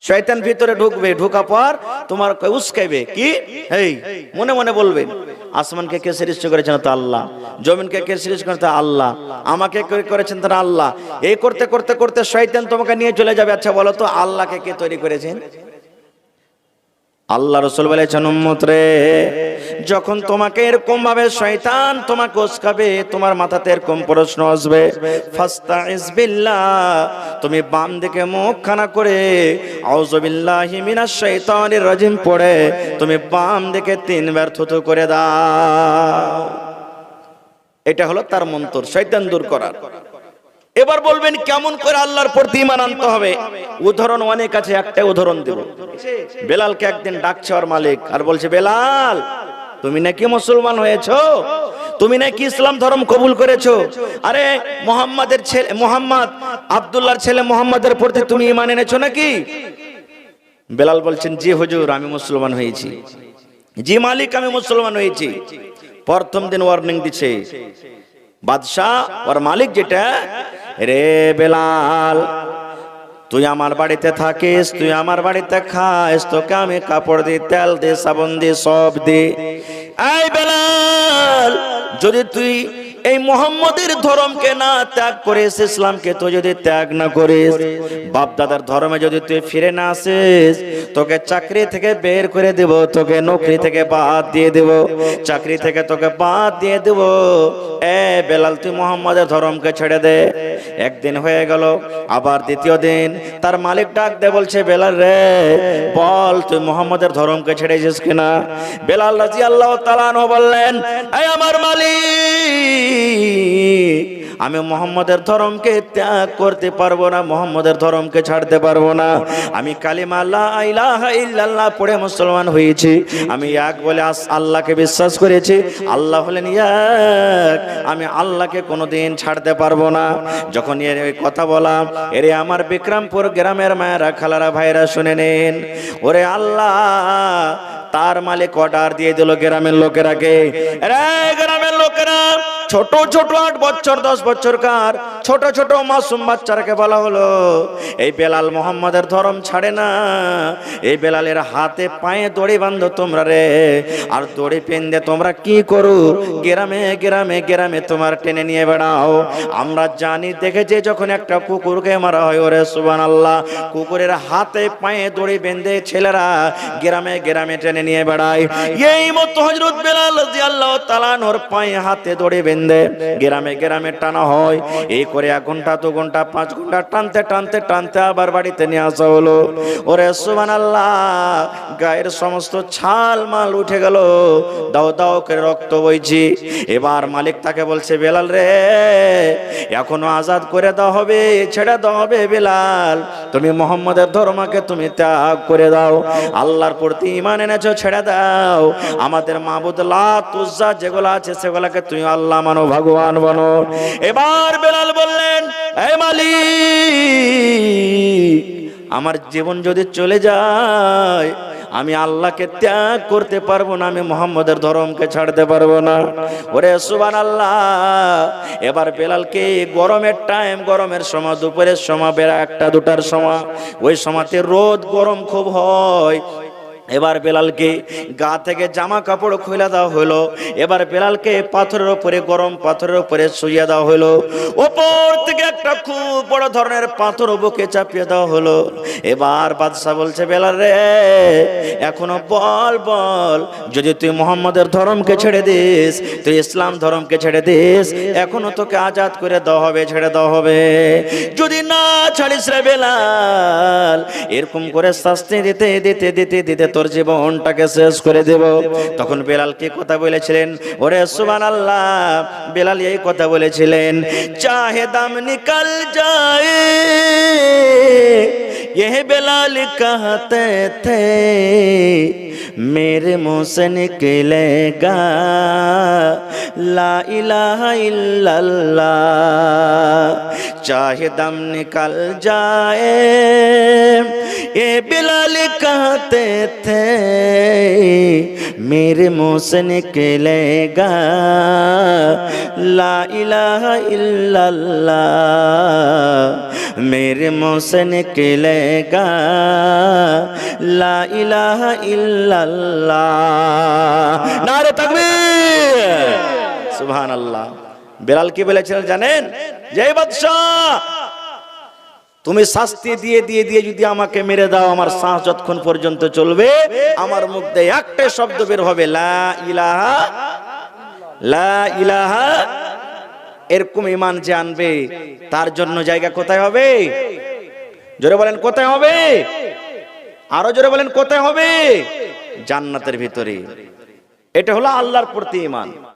শয়তান ভিতরে ঢুকবে, ঢোকা পর তোমার উস্কাইবে কি, এই মনে মনে বলবেন আসমানকে কে সৃষ্টি করেছেন? তো আল্লাহ। জমিনকে কে সৃষ্টি করেছেন? আল্লাহ। আমাকে কে করেছেন? তারা আল্লাহ। এই করতে করতে করতে শয়তান তোমাকে নিয়ে চলে যাবে। আচ্ছা বলো তো আল্লাহকে কে তৈরি করেছেন? আল্লাহ রাসূল বলেছেন উম্মত রে, যখন তোমাকে এরকম ভাবে শয়তান তোমাকে উস্কাবে, তোমার মাথাতে এরকম প্রশ্ন আসবে, ফাস্তাইজ বিল্লাহ, তুমি বাম দিকে মুখ খানা করে আউযু বিল্লাহি মিনাশ শাইতানির রাজিম পড়ে তুমি বাম দিকে 3 বার থুতু করে দাও। এটা হলো তার মন্ত্র শয়তান দূর করার। এবার বলবেন কেমন করে আল্লাহর প্রতি ঈমান আনতে হবে? উদাহরণ অনেক আছে, একটা উদাহরণ দেব। বেলালকে একদিন ডাকছে ওর মালিক আর বলছে, বেলাল তুমি নাকি মুসলমান হয়েছো, তুমি নাকি ইসলাম ধর্ম কবুল করেছো, আরে মুহাম্মাদের ছেলে মুহাম্মদ, আব্দুল্লাহর ছেলে মুহাম্মাদের প্রতি তুমি ঈমান এনেছো নাকি? বেলাল বলছেন, জি হুজুর আমি মুসলমান হয়েছি। জি মালিক আমি মুসলমান হয়েছি। প্রথম দিন ওয়ার্নিং দিচ্ছে বাদশাহ ওর মালিক, যেটা রে বেলাল তুই আমার বাড়িতে থাকিস, তুই আমার বাড়িতে খাস, তোকে আমি কাপড় দিই, তেল দিই, সাবান দিই, সব দিই। এই বেলাল যদি তুই এই মুহাম্মদের ধর্মকে না ত্যাগ করিস, ইসলামকে তুই যদি ত্যাগ না করিস, বাপ দাদার ধর্মে যদি তুই ফিরে না আসিস, তোকে চাকরি থেকে বের করে দেব, তোকে নৌকরি থেকে বাদ দিয়ে দেব, চাকরি থেকে তোকে বাদ দিয়ে দেব। এ বেলাল তুই মুহাম্মদের ধর্মকে ছেড়ে দে। একদিন হয়ে গেল, আবার দ্বিতীয় দিন তার মালিক ডাক দে বলছে, বেলাল রে বল তুই মুহাম্মদের ধর্মকে ছেড়েছিস কিনা? বেলাল রাদিয়াল্লাহু তাআলা আনহু বললেন, এই আমার মালিক, আমি মুহাম্মদের ধর্মকে ত্যাগ করতে পারবো না, মুহাম্মদের ধর্মকে ছাড়তে পারবো না। আমি কালিমা লা ইলাহা ইল্লাল্লাহ পড়ে মুসলমান হয়েছি, আমি এক বলে আল্লাহকে বিশ্বাস করেছি, আল্লাহ হলেন এক, আমি আল্লাহকে কোনোদিন ছাড়তে পারবো না। যখন এর কথা বললাম, এরে আমার বিক্রমপুর গ্রামের মায়েরা, খালারা, ভাইরা শুনে নেন। ওরে আল্লাহ তার মালিক অর্ডার দিয়ে দিল গ্রামের লোকেরাকে, রে গ্রামের লোকেরা, ছোট ছোট 8 বছর 10 বছরকার ছোট ছোট মাসুম বাচ্চাকে বলা হলো, এই বেলাল মুহাম্মাদের ধর্ম ছাড়ে না, এই বেলালের হাতে পায়ে দড়ি বাঁধো তোমরা রে, আর দড়ি পেন্দে তোমরা কি করো, গ্রামে গ্রামে গ্রামে তোমার টেনে নিয়ে বেড়াও। আমরা জানি দেখেছি যখন একটা কুকুরকে মারা হয়, ওরে সুবহানাল্লাহ, কুকুরের হাতে পায়ে দড়ি বেঁধে ছেলেরা গ্রামে গ্রামে টেনে নিয়ে বেড়ায়। এই মতো হযরত বেলাল রাদিয়াল্লাহু তাআলা ওর পায়ে হাতে দড়ি বেঁধে গ্রামে গ্রামে টানা হয়। এই করে 1 ঘন্টা 2 ঘন্টা 5 ঘন্টা টানতে টানতে টানতে আবার বাড়িতে নিয়ে আসা হলো। ওরে সুবহানাল্লাহ, গায়ের সমস্ত ছাল মাল উঠে গেল, দাও দাও করে রক্ত বইছে। এবার মালিক তাকে বলছে, বেলাল রে এখনো আজাদ করে দেওয়া হবে, ছেড়ে দেওয়া হবে। বেলাল তুমি মুহাম্মাদের ধর্মকে তুমি ত্যাগ করে দাও, আল্লাহর প্রতি ঈমান এনেছো, ছেড়ে দাও। আমাদের মাবুদ লাত উজ্জা যেগুলো আছে সেগুলোকে তুমি আল্লাহ মানো, ভগবান বানো। এবার বেলাল বললেন, এই মালিক আমার জীবন যদি চলে যায়, আমি আল্লাহকে ত্যাগ করতে পারবো না, আমি মুহাম্মাদের ধর্মকে ছাড়তে পারবো না। ওরে সুবহানাল্লাহ, এবার বেলালকে গরমের টাইম, গরমের সময়, দুপুরের সময়, বেলা 1টা 2টার সময়, ওই সময়তে রোদ গরম খুব হয়। এবার বেলালকে গা থেকে জামা কাপড় খুলে দেওয়া হলো। এবার বেলালকে পাথরের উপরে, গরম পাথরের উপরে শুইয়ে দেওয়া হলো। উপর থেকে একটা খুব বড় ধরনের পাথর বুকে চাপিয়ে দেওয়া হলো। এবার বাদশা বলছে, বেলাল রে এখনো বল বল, যদি তুই মুহাম্মাদের ধর্মকে ছেড়ে দিস, তুই ইসলাম ধর্মকে ছেড়ে দিস, এখনো তোকে আজাদ করে দেওয়া হবে, ছেড়ে দেওয়া হবে। যদি না ছাড়িস রে বেলাল, এরকম করে শাস্তি দিতে দিতে দিতে দিতে তোর জীবনটাকে শেষ করে দেব। তখন বেলাল কি কথা বলেছিলেন? ওরে সুবহানাল্লাহ, বেলাল এই কথা বলেছিলেন, চাহে দাম নিকল যায় ये बेलाल कहते थे, मेरे मुंह से निकलेगा ला इलाहा इल्लल्लाह, चाहे दम निकल जाए ये बेलाल कहते थे, मेरे मुंह से निकलेगा ला इलाहा इल्लल्लाह, मेरे मुंह से निकलेगा লা ইলাহা ইল্লাল্লাহ। নারে তাকবীর, সুবহানাল্লাহ। বেলাল কি বলেছিলেন জানেন? যে বাদশাহ, তুমি শাস্তি দিয়ে দিয়ে দিয়ে যদি আমাকে মেরে দাও, আমার শ্বাস যতক্ষণ পর্যন্ত চলবে আমার মুখ দিয়ে একটা শব্দ বের হবে, লা ইলাহা, লা ইলাহা। এরকম ঈমান যে আনবে তার জন্য জায়গা কোথায় হবে? জোরে বলেন কোথায় হবে? আরো জোরে বলেন কোথায় হবে? জান্নাতের ভিতরে। এটা হলো আল্লাহর প্রতি ঈমান।